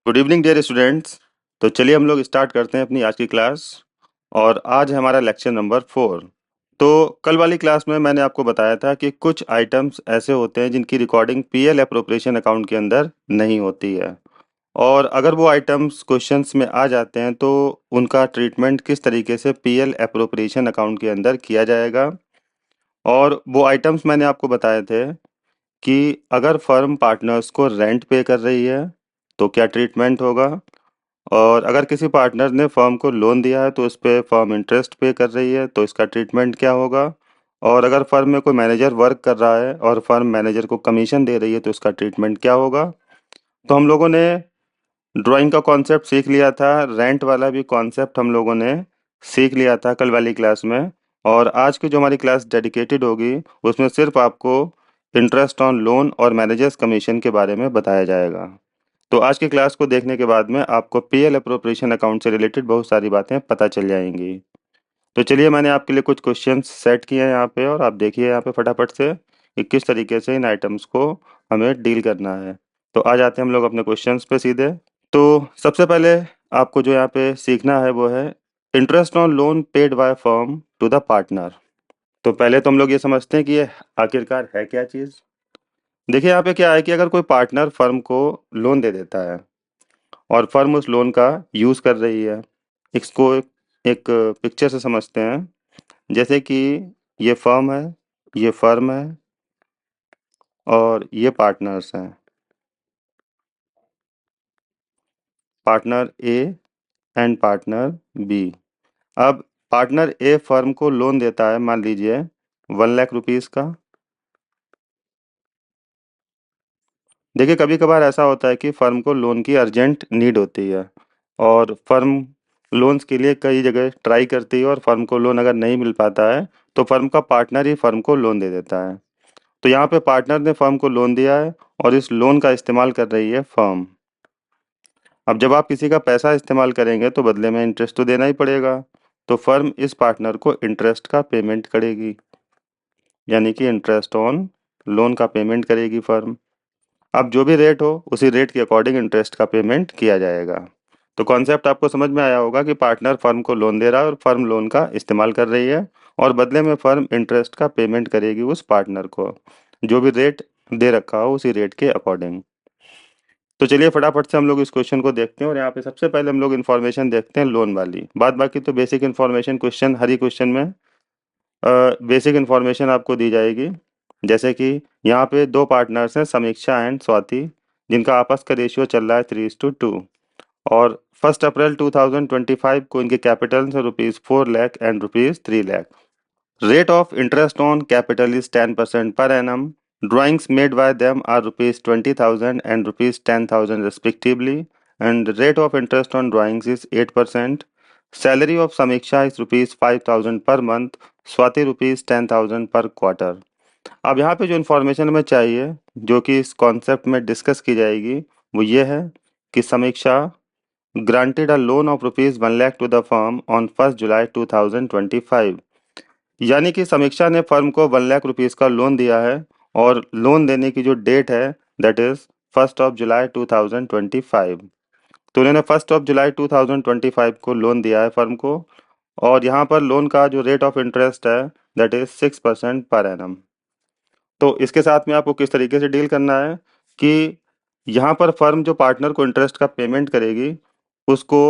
Good evening dear students. तो चलिए हम लोग स्टार्ट करते हैं अपनी आज की क्लास। और आज है हमारा लेक्चर नंबर 4। तो कल वाली क्लास में मैंने आपको बताया था कि कुछ आइटम्स ऐसे होते हैं जिनकी रिकॉर्डिंग पीएल एप्रोप्रिएशन अकाउंट के अंदर नहीं होती है, और अगर वो आइटम्स क्वेश्चंस में आ जाते हैं तो उनका ट्रीटमेंट किस तरीके से पीएल एप्रोप्रिएशन अकाउंट के अंदर किया जाएगा। और वो आइटम्स मैंने आपको बताए थे कि अगर फर्म पार्टनर्स को रेंट पे कर रही है तो क्या ट्रीटमेंट होगा, और अगर किसी पार्टनर ने फर्म को लोन दिया है तो उस पे फर्म इंटरेस्ट पे कर रही है तो इसका ट्रीटमेंट क्या होगा, और अगर फर्म में कोई मैनेजर वर्क कर रहा है और फर्म मैनेजर को कमीशन दे रही है तो इसका ट्रीटमेंट क्या होगा। तो हम लोगों ने ड्राइंग का कॉन्सेप्ट सीख लिया था, रेंट वाला भी कॉन्सेप्ट हम लोगों ने सीख लिया था कल वाली क्लास में। और आज की जो हमारी क्लास डेडिकेटेड होगी उसमें सिर्फ आपको इंटरेस्ट ऑन लोन और मैनेजर्स कमीशन के बारे में बताया जाएगा। तो आज की क्लास को देखने के बाद में आपको पीएल अप्रोप्रिएशन अकाउंट से रिलेटेड बहुत सारी बातें पता चल जाएंगी। तो चलिए मैंने आपके लिए कुछ क्वेश्चंस सेट किए हैं यहाँ पे, और आप देखिए यहाँ पे फटाफट से कि किस तरीके से इन आइटम्स को हमें डील करना है। तो आ जाते हैं हम लोग अपने क्वेश्चंस पे सीधे। तो सबसे पहले आपको जो यहाँ पे सीखना है वो है interest on loan paid by firm to the partner. तो पहले तो हम लोग ये समझते हैं कि ये आखिरकार है क्या चीज़। देखिए यहाँ पे क्या है कि अगर कोई पार्टनर फर्म को लोन दे देता है और फर्म उस लोन का यूज़ कर रही है, इसको एक पिक्चर से समझते हैं। जैसे कि ये फर्म है और ये पार्टनर्स हैं, partner A and partner B. अब पार्टनर ए फर्म को लोन देता है, मान लीजिए 1 लाख रुपीज़ का। देखिए कभी कभार ऐसा होता है कि फर्म को लोन की अर्जेंट नीड होती है और फर्म लोन्स के लिए कई जगह ट्राई करती है, और फर्म को लोन अगर नहीं मिल पाता है तो फर्म का पार्टनर ही फर्म को लोन दे देता है। तो यहाँ पे पार्टनर ने फर्म को लोन दिया है और इस लोन का इस्तेमाल कर रही है फर्म। अब जब आप किसी का पैसा इस्तेमाल करेंगे तो बदले में इंटरेस्ट तो देना ही पड़ेगा। तो फर्म इस पार्टनर को इंटरेस्ट का पेमेंट करेगी, यानी कि इंटरेस्ट ऑन लोन का पेमेंट करेगी फर्म। अब जो भी रेट हो उसी रेट के अकॉर्डिंग इंटरेस्ट का पेमेंट किया जाएगा। तो कॉन्सेप्ट आपको समझ में आया होगा कि पार्टनर फर्म को लोन दे रहा है और फर्म लोन का इस्तेमाल कर रही है, और बदले में फर्म इंटरेस्ट का पेमेंट करेगी उस पार्टनर को, जो भी रेट दे रखा हो उसी रेट के अकॉर्डिंग। तो चलिए फटाफट से हम लोग इस क्वेश्चन को देखते हैं, और यहाँ पे सबसे पहले हम लोग इन्फॉर्मेशन देखते हैं लोन वाली। बाद बाकी तो बेसिक इन्फॉर्मेशन क्वेश्चन, हर ही क्वेश्चन में बेसिक इन्फॉर्मेशन आपको दी जाएगी। जैसे कि यहाँ पे दो पार्टनर्स हैं, समीक्षा एंड स्वाति, जिनका आपस का रेशियो चल रहा है 3:2। और 1 अप्रैल 2025 को इनके कैपिटल से ₹4 lakh and ₹3 lakh. Rate of interest on capital is 10% per annum. Drawings made by them are ₹20,000 and ₹10,000 respectively, and the rate of interest on drawings is 8%. Salary of Samiksha is ₹5,000 per month, Swati ₹10,000 per quarter. अब यहाँ पे जो information हमें चाहिए जो कि इस concept में डिस्कस की जाएगी वो ये है कि समीक्षा granted a loan of ₹1 lakh to the firm on 1 July 2025। यानी कि समीक्षा ने फर्म को 1 लाख रुपीज़ का लोन दिया है, और लोन देने की जो डेट है दैट इज 1 जुलाई 2025। तो उन्होंने 1 जुलाई 2025 को लोन दिया है फर्म को, और यहाँ पर लोन का जो रेट ऑफ इंटरेस्ट है दैट इज 6% पर एनम। तो इसके साथ में आपको किस तरीके से डील करना है कि यहाँ पर फर्म जो पार्टनर को इंटरेस्ट का पेमेंट करेगी उसको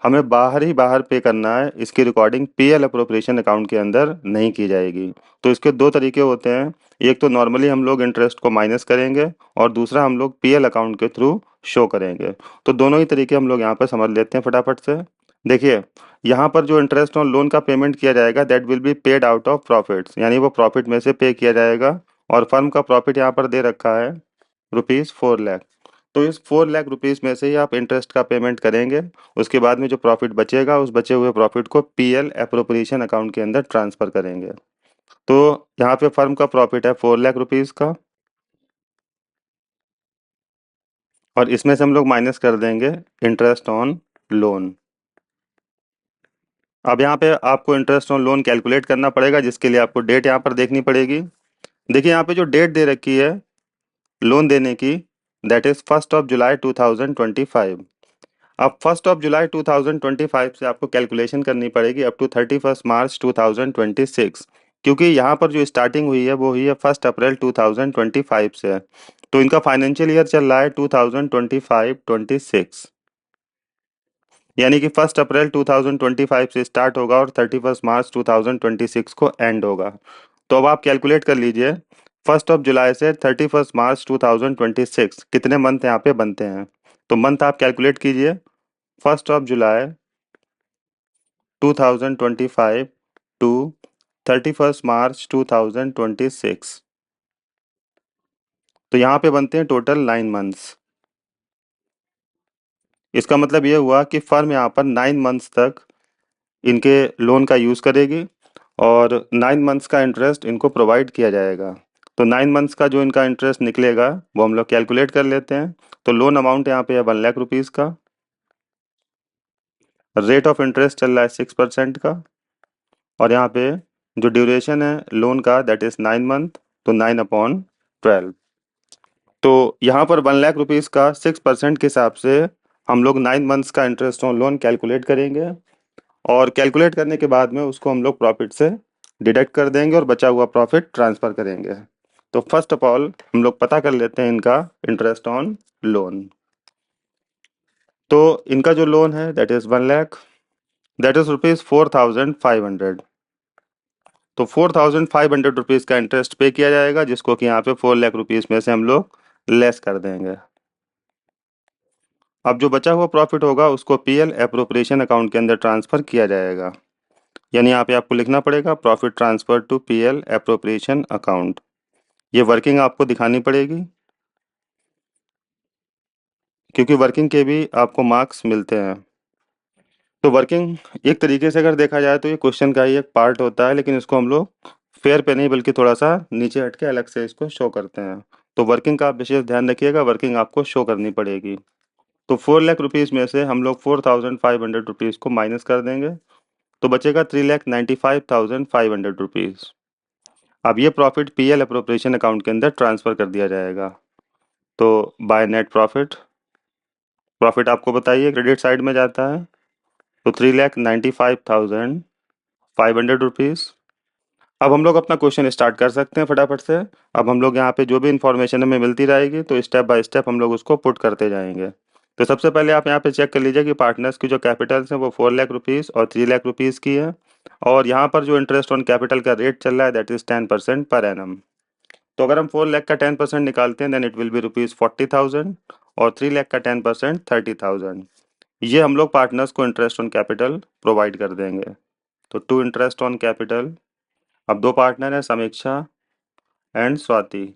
हमें बाहर ही बाहर पे करना है, इसकी रिकॉर्डिंग पीएल अप्रोप्रिएशन अकाउंट के अंदर नहीं की जाएगी। तो इसके दो तरीके होते हैं, एक तो नॉर्मली हम लोग इंटरेस्ट को माइनस करेंगे और दूसरा हम लोग पीएल अकाउंट के थ्रू शो करेंगे। तो दोनों ही तरीके हम लोग यहाँ पर समझ लेते हैं फटाफट से। देखिए यहाँ पर जो इंटरेस्ट ऑन लोन का पेमेंट किया जाएगा that will be paid out of profits, यानी वो प्रॉफिट में से पे किया जाएगा, और फर्म का प्रॉफिट यहाँ पर दे रखा है ₹4 लाख। तो इस 4 लाख रुपीज़ में से ही आप इंटरेस्ट का पेमेंट करेंगे। उसके बाद में जो प्रॉफिट बचेगा उस बचे हुए प्रॉफिट को पीएल एप्रोप्रिएशन अकाउंट के अंदर ट्रांसफर करेंगे। तो यहाँ पे फर्म का प्रॉफिट है 4 लाख रुपीज़ का, और इसमें से हम लोग माइनस कर देंगे इंटरेस्ट ऑन लोन। अब यहाँ पे आपको इंटरेस्ट ऑन लोन कैलकुलेट करना पड़ेगा, जिसके लिए आपको डेट यहाँ पर देखनी पड़ेगी। देखिए यहाँ पे जो डेट दे रखी है लोन देने की दैट इज 1 जुलाई 2025। अब 1 जुलाई 2025 से आपको कैलकुलेशन करनी पड़ेगी अप टू 31 मार्च 2026, क्योंकि यहाँ पर जो स्टार्टिंग हुई है वो हुई है 1 अप्रैल 2025 से। तो इनका फाइनेंशियल ईयर चल रहा है 2025-26, यानी कि 1 अप्रैल 2025 से स्टार्ट होगा और 31 मार्च 2026 को एंड होगा। तो अब आप कैलकुलेट कर लीजिए 1 जुलाई से 31 मार्च 2026 कितने मंथ यहाँ पे बनते हैं। तो मंथ आप कैलकुलेट कीजिए, 1 जुलाई 2025 टू 31 मार्च 2026। तो यहाँ पे बनते हैं टोटल 9 मंथ्स। इसका मतलब ये हुआ कि फर्म यहाँ पर 9 मंथ्स तक इनके लोन का यूज़ करेगी और 9 मंथ्स का इंटरेस्ट इनको प्रोवाइड किया जाएगा। तो 9 मंथ्स का जो इनका इंटरेस्ट निकलेगा वो हम लोग कैलकुलेट कर लेते हैं। तो लोन अमाउंट यहाँ पे है 1 लाख रुपीज़ का, रेट ऑफ इंटरेस्ट चल रहा है 6% का, और यहाँ पे जो ड्यूरेशन है लोन का दैट इज़ 9 मंथ, तो 9/12। तो यहाँ पर 1 लाख रुपीज़ का 6% के हिसाब से हम लोग 9 मंथ्स का इंटरेस्ट ऑन लोन कैलकुलेट करेंगे, और कैलकुलेट करने के बाद में उसको हम लोग प्रॉफिट से डिडक्ट कर देंगे और बचा हुआ प्रॉफिट ट्रांसफ़र करेंगे। तो फर्स्ट ऑफ ऑल हम लोग पता कर लेते हैं इनका इंटरेस्ट ऑन लोन। तो इनका जो लोन है that is 1 lakh, that is rupees 4,500। तो 4,500 रुपीज़ का इंटरेस्ट पे किया जाएगा, जिसको कि यहाँ पे 4 लाख रुपीज़ में से हम लोग लेस कर देंगे। अब जो बचा हुआ प्रॉफिट होगा उसको पीएल एप्रोप्रिएशन अकाउंट के अंदर ट्रांसफ़र किया जाएगा, यानी यहाँ पे आपको लिखना पड़ेगा profit transfer to PL appropriation account. ये वर्किंग आपको दिखानी पड़ेगी, क्योंकि वर्किंग के भी आपको मार्क्स मिलते हैं। तो वर्किंग एक तरीके से अगर देखा जाए तो ये क्वेश्चन का ही एक पार्ट होता है, लेकिन इसको हम लोग फेयर पे नहीं बल्कि थोड़ा सा नीचे हट के अलग से इसको शो करते हैं। तो वर्किंग का आप विशेष ध्यान रखिएगा, वर्किंग आपको शो करनी पड़ेगी। तो 4 लाख रुपीज़ में से हम लोग 4,500 रुपीज़ को माइनस कर देंगे, तो बचेगा 3,95,500 रुपीज़। अब ये प्रॉफिट पीएल अप्रोप्रिएशन अकाउंट के अंदर ट्रांसफ़र कर दिया जाएगा। तो बाय नेट प्रॉफिट, प्रॉफिट आपको बताइए क्रेडिट साइड में जाता है, तो 3,95,500 रुपीज़। अब हम लोग अपना क्वेश्चन स्टार्ट कर सकते हैं फटाफट से। अब हम लोग यहाँ पे जो भी इन्फॉर्मेशन हमें मिलती रहेगी तो स्टेप बाय स्टेप हम लोग उसको पुट करते जाएंगे। तो सबसे पहले आप यहाँ पे चेक कर लीजिए कि पार्टनर्स की जो कैपिटल्स हैं वो 4 लाख रुपीज़ और 3 लाख रुपीज़ की है, और यहाँ पर जो इंटरेस्ट ऑन कैपिटल का रेट चल रहा है दैट इज़ 10% पर एनम। तो अगर हम 4 लाख का 10% निकालते हैं then it will be rupees 40,000, और 3 लाख का 10% 30,000। ये हम लोग पार्टनर्स को इंटरेस्ट ऑन कैपिटल प्रोवाइड कर देंगे। तो टू इंटरेस्ट ऑन कैपिटल, अब दो पार्टनर हैं समीक्षा एंड स्वाति,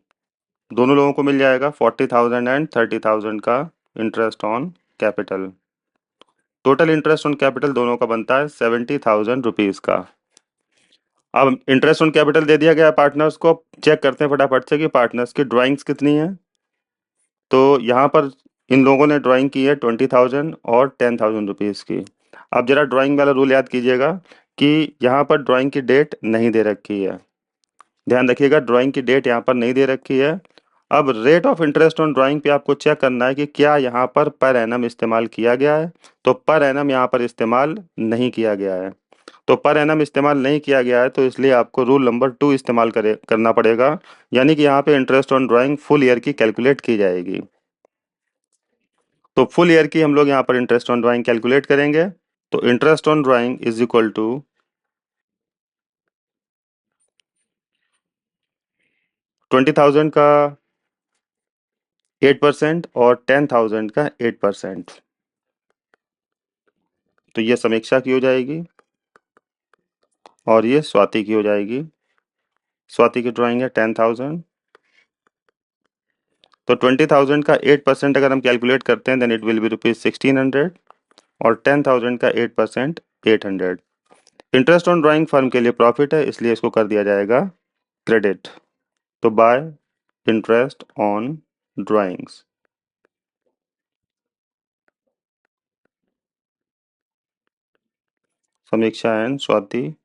दोनों लोगों को मिल जाएगा 40,000 एंड 30,000 का interest on capital. Total interest on capital दोनों का बनता है 70,000 रुपीज़ का। अब इंटरेस्ट ऑन कैपिटल दे दिया गया पार्टनर्स को, चेक करते हैं फटाफट से कि पार्टनर्स की ड्राइंग्स कितनी है। तो यहाँ पर इन लोगों ने ड्राइंग की है 20,000 और 10,000 रुपीज़ की। अब जरा ड्राइंग वाला रूल याद कीजिएगा कि यहाँ पर ड्राइंग की डेट नहीं दे रखी है, ध्यान रखिएगा ड्राइंग की डेट यहाँ पर नहीं दे रखी है। अब rate of interest on drawing पे आपको चेक करना है कि क्या यहाँ पर एनम इस्तेमाल किया गया है। तो पर एनम यहाँ पर इस्तेमाल नहीं किया गया है। तो पर एनम इस्तेमाल नहीं किया गया है, तो इसलिए आपको रूल नंबर 2 इस्तेमाल करना पड़ेगा, यानी कि यहाँ पे interest on drawing full year की कैलकुलेट की जाएगी। तो फुल ईयर की हम लोग यहाँ पर इंटरेस्ट ऑन ड्राइंग कैलकुलेट करेंगे। तो interest on drawing is equal to 20,000 का 8% और 10,000 का 8%। तो ये समीक्षा की हो जाएगी और ये स्वाति की हो जाएगी। स्वाति की ड्राइंग है 10,000, तो 20,000 का 8% अगर हम कैलकुलेट करते हैं then it will be rupees 1,600, और 10,000 का 8% 800। इंटरेस्ट ऑन ड्राइंग फर्म के लिए प्रॉफिट है, इसलिए इसको कर दिया जाएगा क्रेडिट। तो बाय इंटरेस्ट ऑन ड्राइंग्स, समीक्षा एंड स्वाति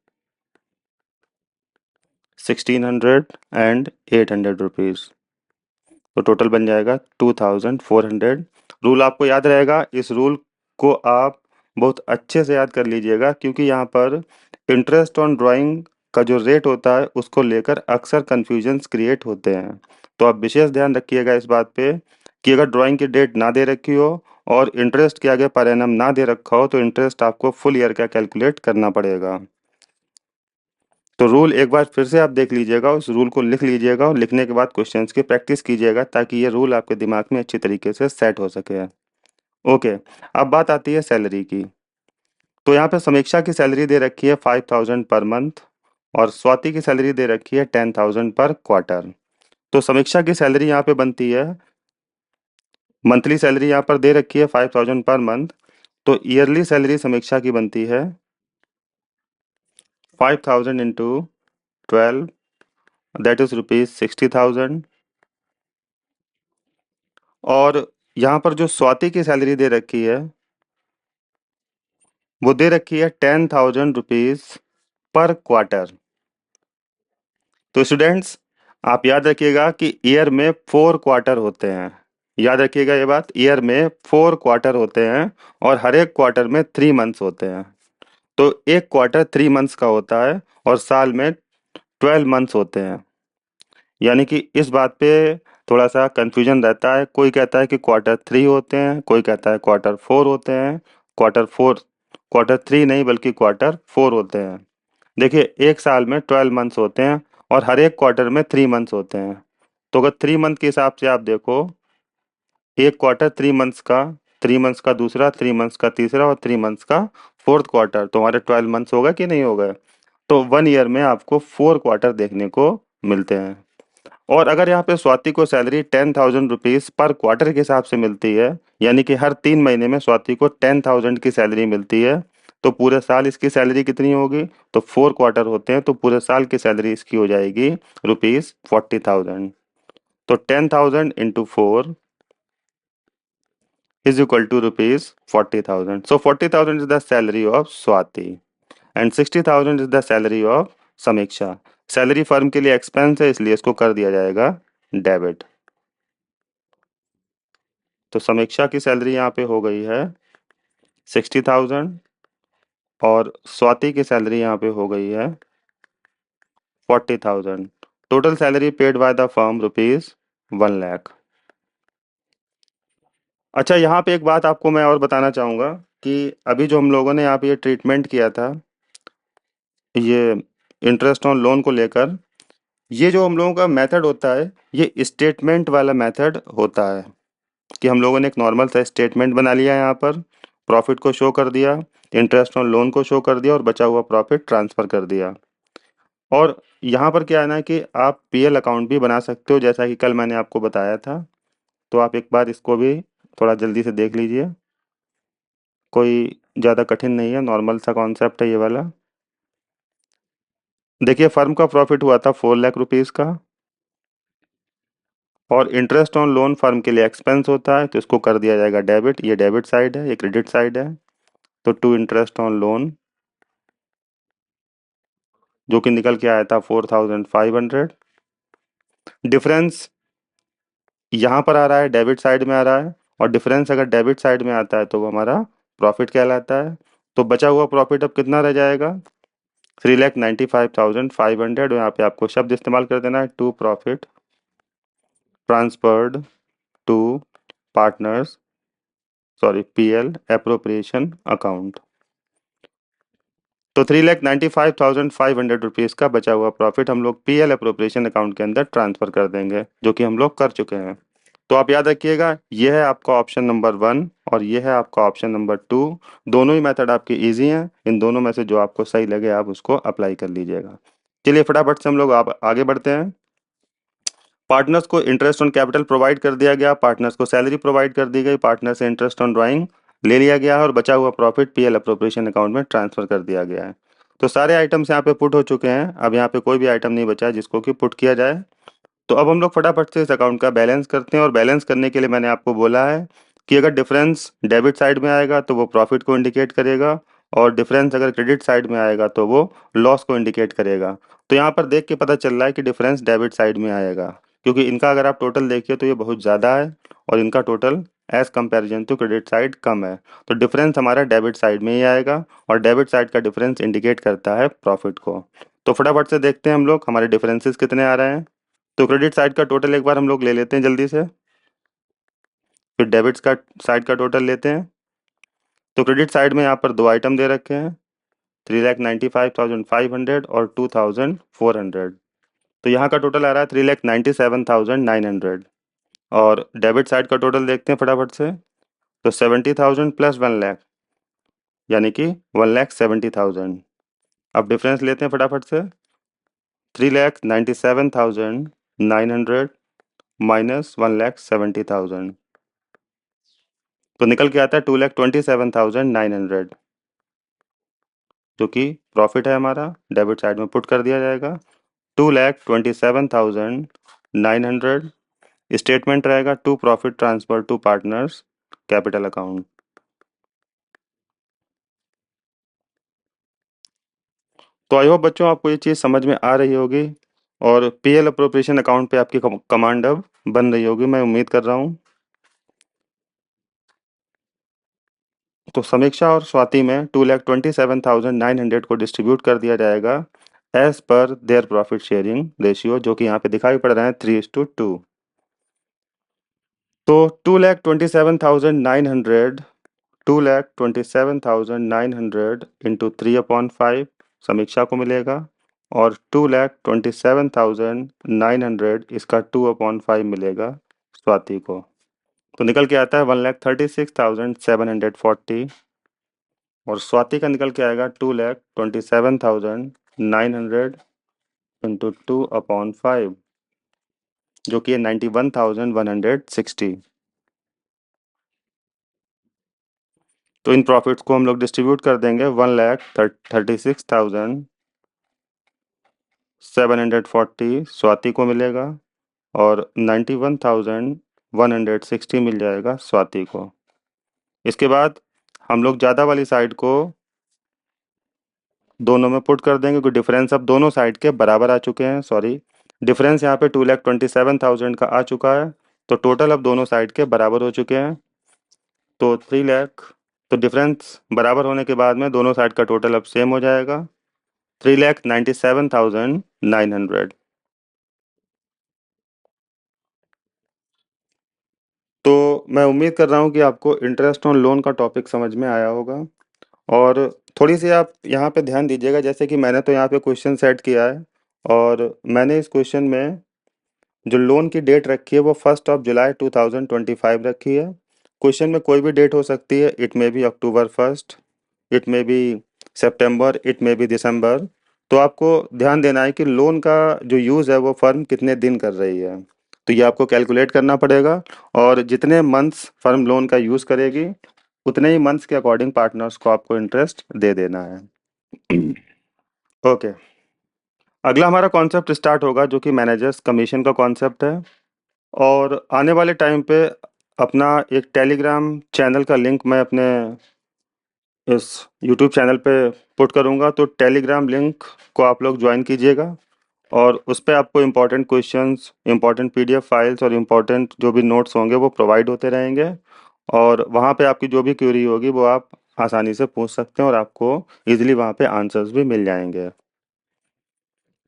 1,600 एंड 800 रुपीज़। तो टोटल बन जाएगा 2,400। रूल आपको याद रहेगा, इस रूल को आप बहुत अच्छे से याद कर लीजिएगा, क्योंकि यहाँ पर इंटरेस्ट ऑन ड्राइंग का जो रेट होता है उसको लेकर अक्सर कन्फ्यूजन्स क्रिएट होते हैं। तो आप विशेष ध्यान रखिएगा इस बात पे कि अगर ड्राइंग की डेट ना दे रखी हो और इंटरेस्ट के आगे पर एनम ना दे रखा हो तो इंटरेस्ट आपको फुल ईयर का कैलकुलेट करना पड़ेगा। तो रूल एक बार फिर से आप देख लीजिएगा, उस रूल को लिख लीजिएगा और लिखने के बाद क्वेश्चंस की प्रैक्टिस कीजिएगा ताकि ये रूल आपके दिमाग में अच्छी तरीके से सेट हो सके। ओके, अब बात आती है सैलरी की। तो यहाँ पे समीक्षा की सैलरी दे रखी है 5000 पर मंथ और स्वाति की सैलरी दे रखी है 10,000 पर क्वार्टर। तो समीक्षा की सैलरी यहाँ पे बनती है, मंथली सैलरी यहाँ पर दे रखी है 5000 पर मंथ, तो ईयरली सैलरी समीक्षा की बनती है 5000 इंटू 12, दैट इज रुपीज 60,000। और यहाँ पर जो स्वाति की सैलरी दे रखी है वो दे रखी है 10,000 रुपीज पर क्वार्टर। तो स्टूडेंट्स, आप याद रखिएगा कि ईयर में 4 क्वार्टर होते हैं। याद रखिएगा ये बात, ईयर में 4 क्वार्टर होते हैं और हर एक क्वार्टर में 3 मंथ्स होते हैं। तो एक क्वार्टर 3 मंथ्स का होता है और साल में 12 मंथ्स होते हैं। यानी कि इस बात पे थोड़ा सा कंफ्यूजन रहता है, कोई कहता है कि क्वार्टर 3 होते हैं, कोई कहता है क्वार्टर 4 होते हैं। क्वार्टर 3 नहीं बल्कि क्वार्टर 4 होते हैं। देखिए, एक साल में 12 मंथ्स होते हैं और हर एक क्वार्टर में 3 मंथ्स होते हैं। तो अगर 3 मंथ के हिसाब से आप देखो, एक क्वार्टर 3 मंथ्स का, 3 मंथ्स का दूसरा, 3 मंथ्स का तीसरा और 3 मंथ्स का फोर्थ क्वार्टर, तो हमारे 12 मंथ्स होगा कि नहीं होगा। तो 1 ईयर में आपको 4 क्वार्टर देखने को मिलते हैं। और अगर यहाँ पे स्वाति को सैलरी 10,000 रुपीज पर क्वार्टर के हिसाब से मिलती है, यानी कि हर 3 महीने में स्वाति को 10,000 की सैलरी मिलती है, तो पूरे साल इसकी सैलरी कितनी होगी। तो 4 क्वार्टर होते हैं तो पूरे साल की सैलरी इसकी हो जाएगी रुपीज 40,000। तो 10,000 into 4 is equal to rupees 40,000. So 40,000 is the salary of Swati and 60,000 is the salary of समीक्षा। सैलरी फर्म के लिए एक्सपेंस है इसलिए इसको कर दिया जाएगा डेबिट। तो समीक्षा की सैलरी यहाँ पे हो गई है 60,000 और स्वाति की सैलरी यहाँ पे हो गई है 40,000। Total salary paid by the firm rupees 1 lakh. अच्छा, यहाँ पे एक बात आपको मैं और बताना चाहूँगा कि अभी जो हम लोगों ने यहाँ पे ये ट्रीटमेंट किया था, ये इंटरेस्ट ऑन लोन को लेकर, ये जो हम लोगों का मेथड होता है ये स्टेटमेंट वाला मेथड होता है कि हम लोगों ने एक नॉर्मल सा स्टेटमेंट बना लिया यहाँ पर, प्रॉफिट को शो कर दिया, इंटरेस्ट ऑन लोन को शो कर दिया और बचा हुआ प्रॉफिट ट्रांसफ़र कर दिया। और यहाँ पर क्या है ना कि आप पीएल अकाउंट भी बना सकते हो, जैसा कि कल मैंने आपको बताया था। तो आप एक बार इसको भी थोड़ा जल्दी से देख लीजिए, कोई ज़्यादा कठिन नहीं है, नॉर्मल सा कॉन्सेप्ट है ये वाला। देखिए, फर्म का प्रॉफिट हुआ था 4 लाख रुपीज़ का और इंटरेस्ट ऑन लोन फर्म के लिए एक्सपेंस होता है तो इसको कर दिया जाएगा डेबिट। ये डेबिट साइड है, ये क्रेडिट साइड है। तो टू इंटरेस्ट ऑन लोन जो कि निकल के आया था 4,500। डिफरेंस यहाँ पर आ रहा है, डेबिट साइड में आ रहा है और डिफरेंस अगर डेबिट साइड में आता है तो वो हमारा प्रॉफिट कहलाता है। तो बचा हुआ प्रॉफिट अब कितना रह जाएगा, 3,95,500। यहाँ पे आपको शब्द इस्तेमाल कर देना है, to profit transferred to partners, sorry PL appropriation account. तो 3,95,500 रुपीज़ का बचा हुआ प्रॉफिट हम लोग पीएल एप्रोप्रिएशन अकाउंट के अंदर ट्रांसफर कर देंगे, जो कि हम लोग कर चुके हैं। तो आप याद रखिएगा, ये है आपका ऑप्शन नंबर 1 और ये है आपका ऑप्शन नंबर 2। दोनों ही मेथड आपके इजी हैं, इन दोनों में से जो आपको सही लगे आप उसको अप्लाई कर लीजिएगा। चलिए फटाफट से हम लोग आप आगे बढ़ते हैं। पार्टनर्स को इंटरेस्ट ऑन कैपिटल प्रोवाइड कर दिया गया, पार्टनर्स को सैलरी प्रोवाइड कर दी गई, पार्टनर से इंटरेस्ट ऑन ड्राइंग ले लिया गया है और बचा हुआ प्रॉफिट पीएल अप्रोप्रिएशन अकाउंट में ट्रांसफर कर दिया गया है। तो सारे आइटम्स यहाँ पे पुट हो चुके हैं, अब यहाँ पे कोई भी आइटम नहीं बचा है जिसको कि पुट किया जाए। तो अब हम लोग फटाफट से इस अकाउंट का बैलेंस करते हैं और बैलेंस करने के लिए मैंने आपको बोला है कि अगर डिफरेंस डेबिट साइड में आएगा तो वो प्रॉफिट को इंडिकेट करेगा और डिफरेंस अगर क्रेडिट साइड में आएगा तो वो लॉस को इंडिकेट करेगा। तो यहाँ पर देख के पता चल रहा है कि डिफरेंस डेबिट साइड में आएगा, क्योंकि इनका अगर आप टोटल देखिए तो ये बहुत ज़्यादा है और इनका total as comparison to credit side कम है, तो डिफरेंस हमारा डेबिट साइड में ही आएगा, और डेबिट साइड का डिफरेंस इंडिकेट करता है प्रॉफिट को। तो फटाफट से देखते हैं हम लोग हमारे डिफरेंसेस कितने आ रहे हैं। तो क्रेडिट साइड का टोटल एक बार हम लोग ले लेते हैं जल्दी से, फिर डेबिट का साइड का टोटल लेते हैं। तो क्रेडिट साइड में यहाँ पर दो आइटम दे रखे हैं, 3,95,500 और 2,400। तो यहाँ का टोटल आ रहा है 3,97,900। और डेबिट साइड का टोटल देखते हैं फटाफट से। तो 70,000 प्लस 1 लाख, यानी कि 1,70,000। अब डिफरेंस लेते हैं फटाफट से, 3,97,900 माइनस 1,70,000, तो निकल के आता है 2,27,900, जो कि प्रॉफिट है हमारा, डेबिट साइड में पुट कर दिया जाएगा। 2,27,900 स्टेटमेंट रहेगा to profit transfer to partners capital account. तो आई होप बच्चों आपको ये चीज़ समझ में आ रही होगी, और पीएल अप्रोप्रिएशन अकाउंट पे आपकी कमांड अब बन रही होगी, मैं उम्मीद कर रहा हूँ। तो समीक्षा और स्वाति में 2,27,900 को डिस्ट्रीब्यूट कर दिया जाएगा as per their profit sharing ratio, जो कि यहाँ पे दिखाई पड़ रहे हैं 3:2। तो 2,27,900 2,27,900 इंटू 3/5 समीक्षा को मिलेगा, और 2,27,900 इसका 2/5 मिलेगा स्वाति को। तो निकल के आता है 1,36,740, और स्वाति का निकल के आएगा 2,27,900 इंटू 2/5, जो कि है 91,160। तो इन प्रॉफिट्स को हम लोग डिस्ट्रीब्यूट कर देंगे, 1,36,740 स्वाति को मिलेगा, और 91,160 मिल जाएगा स्वाति को। इसके बाद हम लोग ज़्यादा वाली साइड को दोनों में पुट कर देंगे, क्योंकि डिफरेंस अब दोनों साइड के बराबर आ चुके हैं। सॉरी, डिफरेंस यहाँ पे 2,27,000 का आ चुका है, तो टोटल अब दोनों साइड के बराबर हो चुके हैं, तो 3 लाख। तो डिफरेंस बराबर होने के बाद में दोनों साइड का टोटल अब सेम हो जाएगा, 3,97,900। तो मैं उम्मीद कर रहा हूँ कि आपको इंटरेस्ट ऑन लोन का टॉपिक समझ में आया होगा, और थोड़ी सी आप यहाँ पे ध्यान दीजिएगा, जैसे कि मैंने तो यहाँ पे क्वेश्चन सेट किया है, और मैंने इस क्वेश्चन में जो लोन की डेट रखी है वो 1 जुलाई 2025 रखी है। क्वेश्चन में कोई भी डेट हो सकती है, it may be October 1, it may be September, it may be December. तो आपको ध्यान देना है कि लोन का जो यूज़ है वो फर्म कितने दिन कर रही है, तो ये आपको कैलकुलेट करना पड़ेगा, और जितने मंथ्स फर्म लोन का यूज़ करेगी उतने ही मंथ्स के अकॉर्डिंग पार्टनर्स को आपको इंटरेस्ट दे देना है। ओके, अगला हमारा कॉन्सेप्ट स्टार्ट होगा, जो कि मैनेजर्स कमीशन का कॉन्सेप्ट है, और आने वाले टाइम पे अपना एक टेलीग्राम चैनल का लिंक मैं अपने इस यूट्यूब चैनल पे पुट करूँगा, तो टेलीग्राम लिंक को आप लोग ज्वाइन कीजिएगा, और उस पे आपको important questions, important PDF files और इम्पोर्टेंट जो भी नोट्स होंगे वो प्रोवाइड होते रहेंगे, और वहाँ पे आपकी जो भी क्वेरी होगी वो आप आसानी से पूछ सकते हैं, और आपको इजीली वहाँ पे आंसर्स भी मिल जाएंगे।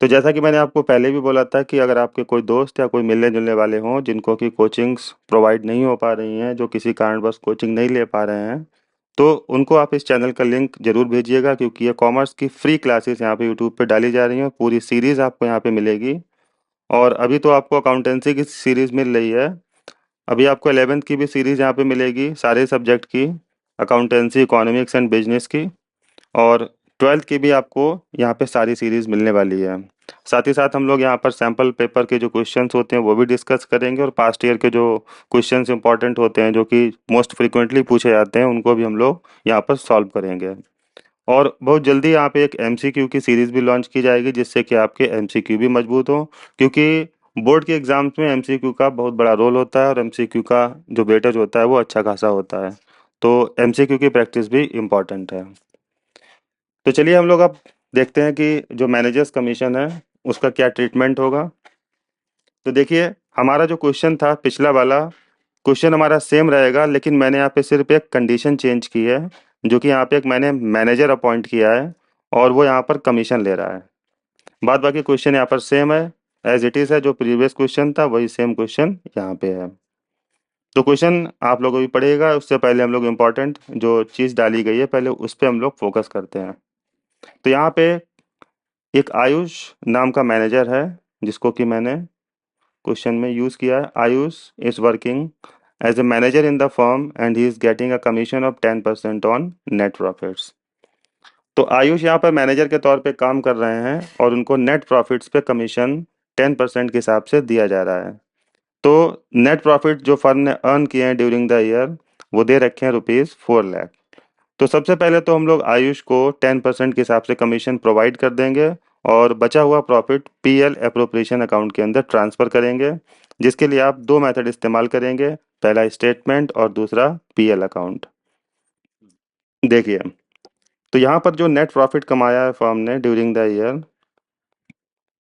तो जैसा कि मैंने आपको पहले भी बोला था कि अगर आपके कोई दोस्त या कोई मिलने जुलने वाले हों जिनको कि कोचिंग्स प्रोवाइड नहीं हो पा रही हैं, जो किसी कारणवश कोचिंग नहीं ले पा रहे हैं, तो उनको आप इस चैनल का लिंक ज़रूर भेजिएगा, क्योंकि ये कॉमर्स की फ्री क्लासेस यहाँ पे यूट्यूब पे डाली जा रही हैं, पूरी सीरीज़ आपको यहाँ पे मिलेगी। और अभी तो आपको अकाउंटेंसी की सीरीज़ मिल रही है, अभी आपको 11th की भी सीरीज़ यहाँ पे मिलेगी, सारे सब्जेक्ट की, अकाउंटेंसी, इकोनॉमिक्स एंड बिजनेस की, और 12th की भी आपको यहाँ पे सारी सीरीज़ मिलने वाली है। साथ ही साथ हम लोग यहाँ पर सैम्पल पेपर के जो क्वेश्चंस होते हैं वो भी डिस्कस करेंगे, और पास्ट ईयर के जो क्वेश्चंस इंपॉर्टेंट होते हैं जो कि मोस्ट फ्रिक्वेंटली पूछे जाते हैं उनको भी हम लोग यहाँ पर सॉल्व करेंगे। और बहुत जल्दी यहाँ पे एक एमसीक्यू की सीरीज़ भी लॉन्च की जाएगी, जिससे कि आपके एमसीक्यू भी मजबूत हों, क्योंकि बोर्ड के एग्ज़ाम्स में एमसीक्यू का बहुत बड़ा रोल होता है, और एमसीक्यू का जो वेटेज होता है वो अच्छा खासा होता है, तो एमसीक्यू की प्रैक्टिस भी इम्पॉर्टेंट है। तो चलिए हम लोग अब देखते हैं कि जो मैनेजर्स कमीशन है उसका क्या ट्रीटमेंट होगा। तो देखिए, हमारा जो क्वेश्चन था पिछला वाला, क्वेश्चन हमारा सेम रहेगा, लेकिन मैंने यहाँ पे सिर्फ एक कंडीशन चेंज की है, जो कि यहाँ पे एक मैंने मैनेजर अपॉइंट किया है और वो यहाँ पर कमीशन ले रहा है। बाद बाकी क्वेश्चन यहाँ पर सेम है, एज इट इज़ है। जो प्रीवियस क्वेश्चन था वही सेम क्वेश्चन यहाँ पे है। तो क्वेश्चन आप लोगों को भी पढ़ेगा, उससे पहले हम लोग इम्पोर्टेंट जो चीज़ डाली गई है पहले उस पर हम लोग फोकस करते हैं। तो यहाँ पे एक आयुष नाम का मैनेजर है, जिसको कि मैंने क्वेश्चन में यूज़ किया है। Ayush is working as a manager in the firm and he is getting a commission of 10% on net profits. तो आयुष यहाँ पर मैनेजर के तौर पे काम कर रहे हैं और उनको नेट प्रॉफिट्स पे कमीशन 10% के हिसाब से दिया जा रहा है। तो नेट प्रॉफिट जो फर्म ने अर्न किए हैं ड्यूरिंग द ईयर, वो दे रखे हैं ₹4 लाख। तो सबसे पहले तो हम लोग आयुष को 10% के हिसाब से कमीशन प्रोवाइड कर देंगे और बचा हुआ प्रॉफिट पीएल अप्रोप्रिएशन अकाउंट के अंदर ट्रांसफ़र करेंगे, जिसके लिए आप दो मेथड इस्तेमाल करेंगे, पहला स्टेटमेंट और दूसरा पीएल अकाउंट। देखिए, तो यहाँ पर जो नेट प्रॉफिट कमाया है फर्म ने during the year,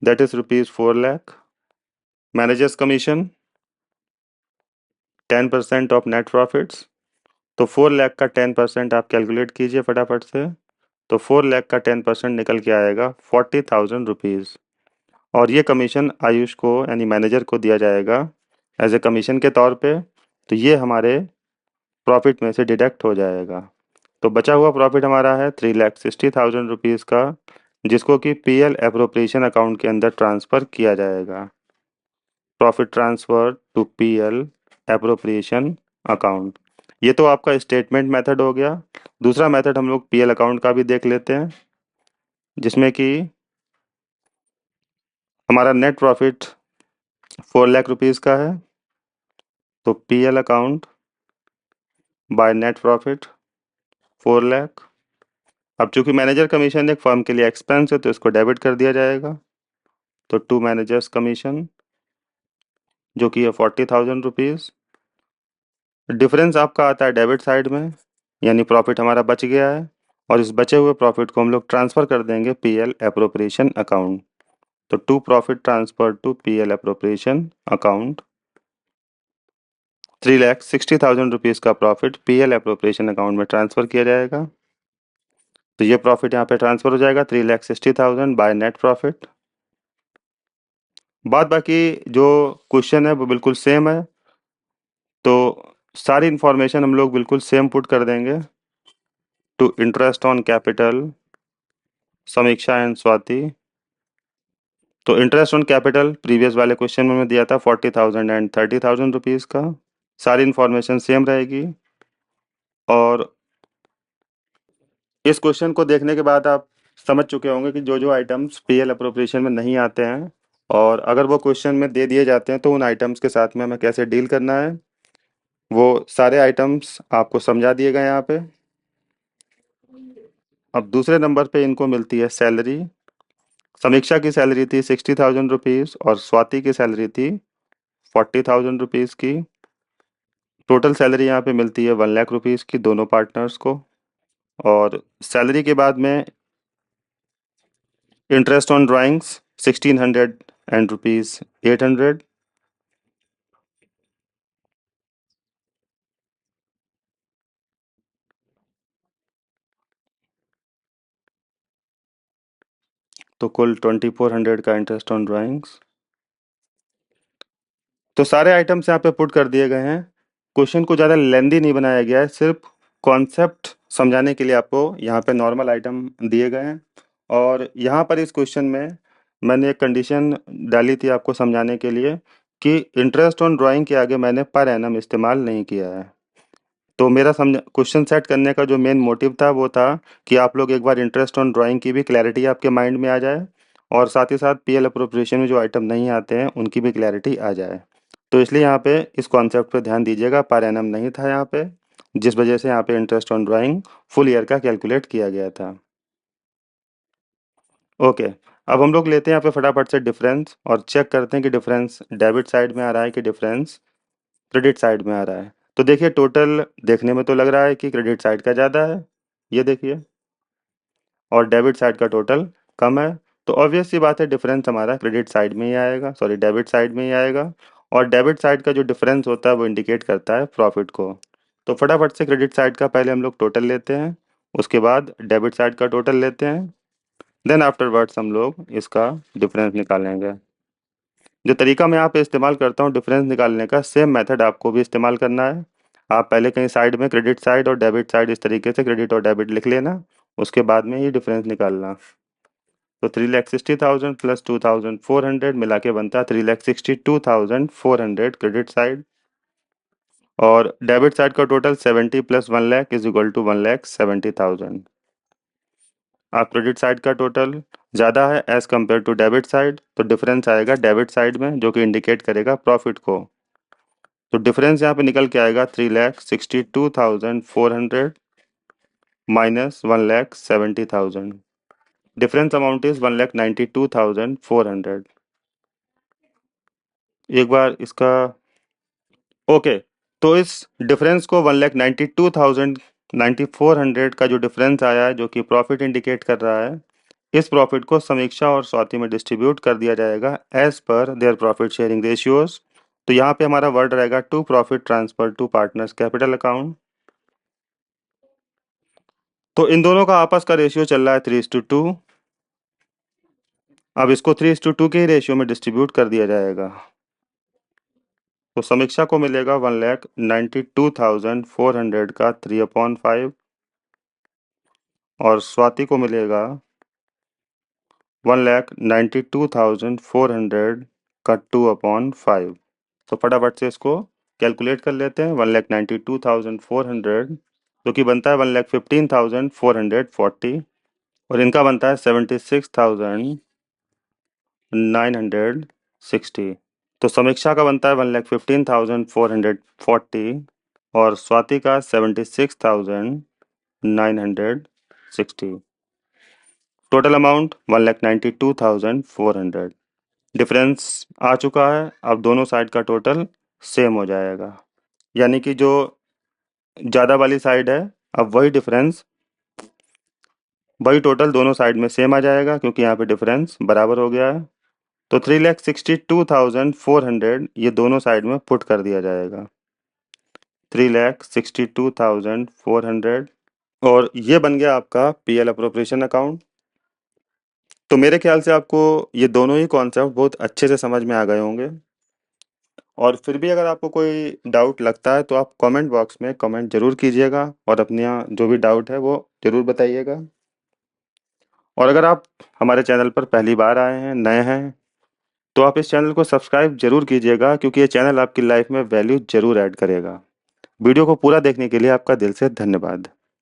that is ₹4 lakh. Managers commission 10% of net profits. तो 4 लाख का 10% आप कैलकुलेट कीजिए फटाफट से। तो 4 लाख का 10% निकल के आएगा ₹40,000। और ये कमीशन आयुष को यानी मैनेजर को दिया जाएगा एज ए कमीशन के तौर पे। तो ये हमारे प्रॉफिट में से डिडक्ट हो जाएगा। तो बचा हुआ प्रॉफिट हमारा है ₹3,60,000 का, जिसको कि पीएल अप्रोप्रिएशन अकाउंट के अंदर ट्रांसफ़र किया जाएगा। Profit transfer to PL appropriation account. ये तो आपका स्टेटमेंट मेथड हो गया। दूसरा मेथड हम लोग पीएल अकाउंट का भी देख लेते हैं, जिसमें कि हमारा नेट प्रॉफिट ₹4 लाख का है। तो PL account by net profit 4 lakh. अब चूंकि मैनेजर कमीशन एक फर्म के लिए एक्सपेंस है तो इसको डेबिट कर दिया जाएगा। तो टू मैनेजर्स कमीशन जो कि है ₹40,000। डिफरेंस आपका आता है डेबिट साइड में, यानी प्रॉफिट हमारा बच गया है और इस बचे हुए प्रॉफिट को हम लोग ट्रांसफ़र कर देंगे पीएल अप्रोप्रिएशन अकाउंट। तो to profit transfer to PL appropriation account, ₹3,60,000 का प्रॉफिट पीएल अप्रोप्रिएशन अकाउंट में ट्रांसफ़र किया जाएगा। तो ये प्रॉफिट यहाँ पे ट्रांसफ़र हो जाएगा 3,60,000 बाय नेट प्रॉफिट। बाद बाकी जो क्वेश्चन है वो बिल्कुल सेम है, तो सारी इंफॉर्मेशन हम लोग बिल्कुल सेम पुट कर देंगे। टू इंटरेस्ट ऑन कैपिटल समीक्षा एंड स्वाति। तो इंटरेस्ट ऑन कैपिटल प्रीवियस वाले क्वेश्चन में मैं दिया था 40,000 एंड ₹30,000 का। सारी इंफॉर्मेशन सेम रहेगी। और इस क्वेश्चन को देखने के बाद आप समझ चुके होंगे कि जो जो आइटम्स पीएल अप्रोप्रिएशन में नहीं आते हैं और अगर वो क्वेश्चन में दे दिए जाते हैं तो उन आइटम्स के साथ में हमें कैसे डील करना है, वो सारे आइटम्स आपको समझा दिए गए यहाँ पे। अब दूसरे नंबर पे इनको मिलती है सैलरी। समीक्षा की सैलरी थी ₹60,000 और स्वाति की सैलरी थी ₹40,000 की। टोटल सैलरी यहाँ पे मिलती है ₹1 लाख की दोनों पार्टनर्स को। और सैलरी के बाद में इंटरेस्ट ऑन ड्राइंग्स 1,600 एंड ₹800। तो कुल 2,400 का इंटरेस्ट ऑन ड्राइंग्स। तो सारे आइटम्स यहाँ पे पुट कर दिए गए हैं। क्वेश्चन को ज़्यादा लेंदी नहीं बनाया गया है, सिर्फ कॉन्सेप्ट समझाने के लिए आपको यहाँ पे नॉर्मल आइटम दिए गए हैं। और यहाँ पर इस क्वेश्चन में मैंने एक कंडीशन डाली थी आपको समझाने के लिए कि इंटरेस्ट ऑन ड्राइंग के आगे मैंने पर एनम इस्तेमाल नहीं किया है। तो मेरा समझ क्वेश्चन सेट करने का जो मेन मोटिव था वो था कि आप लोग एक बार इंटरेस्ट ऑन ड्राइंग की भी क्लैरिटी आपके माइंड में आ जाए और साथ ही साथ पीएल अप्रोप्रिएशन में जो आइटम नहीं आते हैं उनकी भी क्लैरिटी आ जाए। तो इसलिए यहाँ पे इस कॉन्सेप्ट पे ध्यान दीजिएगा, पर एनम नहीं था यहाँ पे, जिस वजह से यहाँ पे interest on drawing full year का कैलकुलेट किया गया था। ओके, अब हम लोग लेते हैं यहाँ पे फटाफट से डिफरेंस और चेक करते हैं कि डिफरेंस डेबिट साइड में आ रहा है कि डिफरेंस क्रेडिट साइड में आ रहा है। तो देखिए टोटल देखने में तो लग रहा है कि क्रेडिट साइड का ज़्यादा है, ये देखिए, और डेबिट साइड का टोटल कम है। तो ऑब्वियस सी बात है डिफरेंस हमारा क्रेडिट साइड में ही आएगा, सॉरी डेबिट साइड में ही आएगा। और डेबिट साइड का जो डिफरेंस होता है वो इंडिकेट करता है प्रॉफिट को। तो फटाफट से क्रेडिट साइड का पहले हम लोग टोटल लेते हैं, उसके बाद डेबिट साइड का टोटल लेते हैं, देन आफ्टरवर्ड्स हम लोग इसका डिफरेंस निकालेंगे। जो तरीका मैं यहाँ पे इस्तेमाल करता हूँ डिफरेंस निकालने का, सेम मेथड आपको भी इस्तेमाल करना है। आप पहले कहीं साइड में क्रेडिट साइड और डेबिट साइड इस तरीके से क्रेडिट और डेबिट लिख लेना, उसके बाद में ये डिफरेंस निकालना। तो 3,60,000 प्लस 2,400 मिला के बनता है 3,62,400 क्रेडिट साइड, और डेबिट साइड का total 70 plus 1 lakh is equal to 1,70,000। आप क्रेडिट साइड का टोटल ज़्यादा है as compare to debit side, तो डिफरेंस आएगा डेबिट साइड में जो कि इंडिकेट करेगा प्रॉफिट को। तो डिफरेंस यहाँ पे निकल के आएगा 3,62,400 माइनस 1,70,000। Difference amount is 1,92,400। एक बार इसका ओके, तो इस डिफरेंस को 1,92,400 का जो डिफरेंस आया है जो कि प्रॉफिट इंडिकेट कर रहा है, इस प्रॉफिट को समीक्षा और स्वाति में डिस्ट्रीब्यूट कर दिया जाएगा as per their profit sharing ratios. तो यहाँ पे हमारा वर्ड रहेगा to profit transfer to partners capital account. तो इन दोनों का आपस का रेशियो चल रहा है 3:2। अब इसको 3:2 के ही रेशियो में डिस्ट्रीब्यूट कर दिया जाएगा। तो समीक्षा को मिलेगा 1,92,400 का 3/5, और स्वाति को मिलेगा 1,92,400 का 2/5। तो फटाफट से इसको कैलकुलेट कर लेते हैं। 1,92,400 जो कि बनता है 1,15,440, और इनका बनता है 76,960। तो समीक्षा का बनता है 1,15,440 और स्वाति का 76,960। Total amount 1,92,400। डिफरेंस आ चुका है, अब दोनों साइड का टोटल सेम हो जाएगा, यानी कि जो ज़्यादा वाली साइड है, अब वही डिफरेंस वही टोटल दोनों साइड में सेम आ जाएगा क्योंकि यहाँ पे डिफरेंस बराबर हो गया है। तो 3,62,400 ये दोनों साइड में पुट कर दिया जाएगा, 3,62,400, और ये बन गया आपका पीएल अप्रोप्रिएशन अकाउंट। तो मेरे ख्याल से आपको ये दोनों ही कॉन्सेप्ट बहुत अच्छे से समझ में आ गए होंगे, और फिर भी अगर आपको कोई डाउट लगता है तो आप कमेंट बॉक्स में कमेंट जरूर कीजिएगा और अपना जो भी डाउट है वो जरूर बताइएगा। और अगर आप हमारे चैनल पर पहली बार आए हैं, नए हैं, तो आप इस चैनल को सब्सक्राइब जरूर कीजिएगा क्योंकि ये चैनल आपकी लाइफ में वैल्यू जरूर ऐड करेगा। वीडियो को पूरा देखने के लिए आपका दिल से धन्यवाद।